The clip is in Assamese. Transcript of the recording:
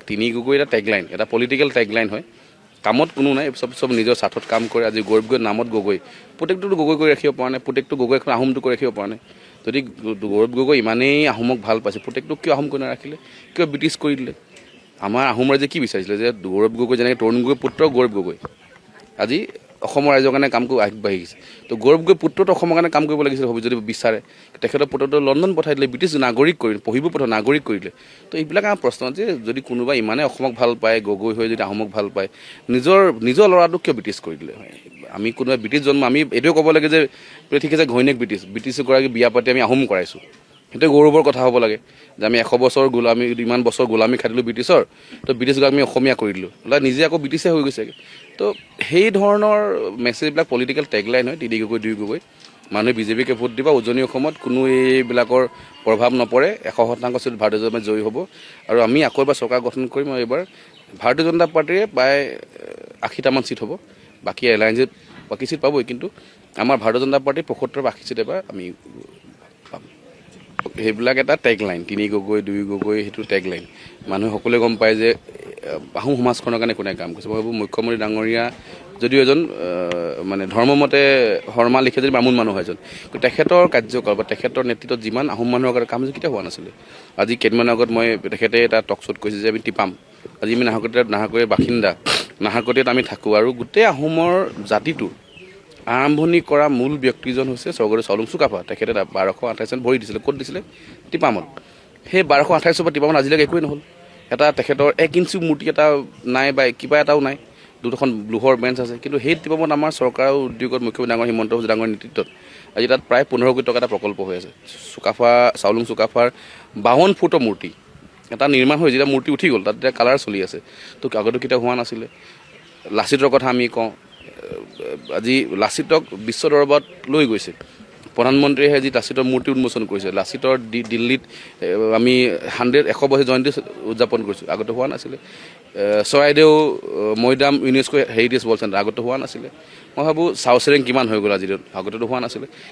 তিনি গগৈ এটা টেগলাইন, এটা পলিটিকেল টেগলাইন হয়। কামত কোনো নাই, চব নিজৰ স্বাৰ্থত কাম কৰে। আজি গৌৰৱ গগৈ নামত গগৈ, প্ৰত্যেকটোতো গগৈ কৰি ৰাখিব পৰা নাই, প্ৰত্যেকটো গগৈ এখন আহোমটো কৰি ৰাখিব পৰা নাই। যদি গৌৰৱ গগৈ ইমানেই আহোমক ভাল পাইছে, প্ৰত্যেকটোক কিয় আহোম কৰি নাৰাখিলে, কিয় ব্ৰিটিছ কৰি দিলে? আমাৰ আহোম ৰাইজে কি বিচাৰিছিলে যে গৌৰৱ গগৈ যেনেকৈ তৰুণ গগৈৰ পুত্ৰ গৌৰৱ গগৈ আজি অসমৰ ৰাইজৰ কাৰণে কাম কৰি আগবাঢ়ি গৈছে। তো গৌৰৱ গগৈ পুত্ৰটো অসমৰ কাৰণে কাম কৰিব লাগিছিল যদি বিচাৰে। তেখেতৰ পুত্ৰটো লণ্ডন পঠাই দিলে, ব্ৰিটিছ নাগৰিক কৰিলে, পঢ়িব পঠাই নাগৰিক কৰিলে। তো এইবিলাক আমাৰ প্ৰশ্ন যে যদি কোনোবা ইমানেই অসমক ভাল পায়, গগৈ হৈ যদি আহোমক ভাল পায়, নিজৰ ল'ৰাটোক কিয় ব্ৰিটিছ কৰি দিলে? আমি কোনোবা ব্ৰিটিছ জন্ম, আমি এইটোৱে ক'ব লাগে যে ঠিক আছে ঘৈণীয়েক ব্ৰিটিছগৰাকী বিয়া পাতি আমি আহোম কৰাইছোঁ, সেইটোৱে গৌৰৱৰ কথা হ'ব লাগে যে আমি 100 বছৰ গোলামী, ইমান বছৰ গোলামী খাই দিলোঁ ব্ৰিটিছৰ, তো ব্ৰিটিছক আমি অসমীয়া কৰি দিলোঁ, নিজে আকৌ ব্ৰিটিছে হৈ গৈছেগৈ। তো সেই ধৰণৰ মেছেজবিলাক পলিটিকেল টেগলাইন হয়। তিনি গগৈ দুই গগৈ, মানুহে বিজেপিকে ভোট দিব, উজনি অসমত কোনো এইবিলাকৰ প্ৰভাৱ নপৰে, 100% চিট ভাৰতীয় জনতা পাৰ্টি জয়ী হ'ব। আৰু আমি আকৌ এবাৰ চৰকাৰ গঠন কৰিম, আৰু এইবাৰ ভাৰতীয় জনতা পাৰ্টীয়ে প্ৰায় 80টামান চিট হ'ব। বাকী এলায়েন্সে বাকী চিট পাবই, কিন্তু আমাৰ ভাৰতীয় জনতা পাৰ্টীৰ 75-80 চিট এবাৰ আমি পাম। সেইবিলাক এটা টেগলাইন, তিনি গগৈ দুই গগৈ, সেইটো টেগলাইন। মানুহে সকলোৱে গম পায় যে আহোম সমাজখনৰ কাৰণে কোনে কাম কৰিছে। মই ভাবোঁ মুখ্যমন্ত্ৰী ডাঙৰীয়া যদিও এজন মানে ধৰ্মমতে শৰ্মা লিখে যদি বামুণ মানুহ হয় এজন, কিন্তু তেখেতৰ কাৰ্যকাল বা তেখেতৰ নেতৃত্বত যিমান আহোম মানুহৰ কাৰণে কাম কেতিয়াও হোৱা নাছিলে। আজি কেইদিনমান আগত তেখেতে এটা টক শ্ব'ত কৈছে যে আমি টিপাম, আজি আমি নাহৰকটীয়াৰ বাসিন্দা, নাহৰকটীয়াত আমি থাকোঁ, আৰু গোটেই আহোমৰ জাতিটো আৰম্ভণি কৰা মূল ব্যক্তিজন হৈছে স্বৰ্গদেউ চাউলুং চুকাফা। তেখেতে 1228 চনত ভৰি দিছিলে, ক'ত দিছিলে? টিপামত। সেই 1228 পৰা টিপামত আজিলৈকে একোৱেই নহ'ল। এটা তেখেতৰ 1 ইঞ্চি মূৰ্তি এটা নাই, বা কিবা এটাও নাই, দুখন লোহৰ বেঞ্চ আছে, কিন্তু সেই টিপামত আমাৰ চৰকাৰৰ উদ্যোগত মুখ্যমন্ত্ৰী ডাঙৰ হিমন্ত বিশ্ব ডাঙৰ নেতৃত্বত আজি তাত প্ৰায় 15 কোটি টকা এটা প্ৰকল্প হৈ আছে। চাউলুং চুকাফাৰ 52 ফুটৰ মূৰ্তি এটা নিৰ্মাণ হৈ যেতিয়া মূৰ্তি উঠি গ'ল, তাত এতিয়া কালাৰ চলি আছে। তো আগতে কেতিয়াও হোৱা নাছিলে। লাচিতৰ কথা আমি কওঁ, আজি লাচিতক বিশ্ব দৰবাৰত লৈ গৈছে। প্ৰধানমন্ত্ৰীয়ে আজি লাচিতৰ মূৰ্তি উন্মোচন কৰিছে। লাচিতৰ দিল্লীত আমি 100 বছৰ জয়ন্তী উদযাপন কৰিছোঁ, আগতে হোৱা নাছিলে। চৰাইদেউ মৈদাম ইউনেস্কো হেৰিটেজ ৱৰ্ল্ড চেণ্টাৰ, আগতে হোৱা নাছিলে। মই ভাবোঁ চাউচেৰেং কিমান হৈ গ'ল আজিৰ দিনত, আগতেতো হোৱা নাছিলে।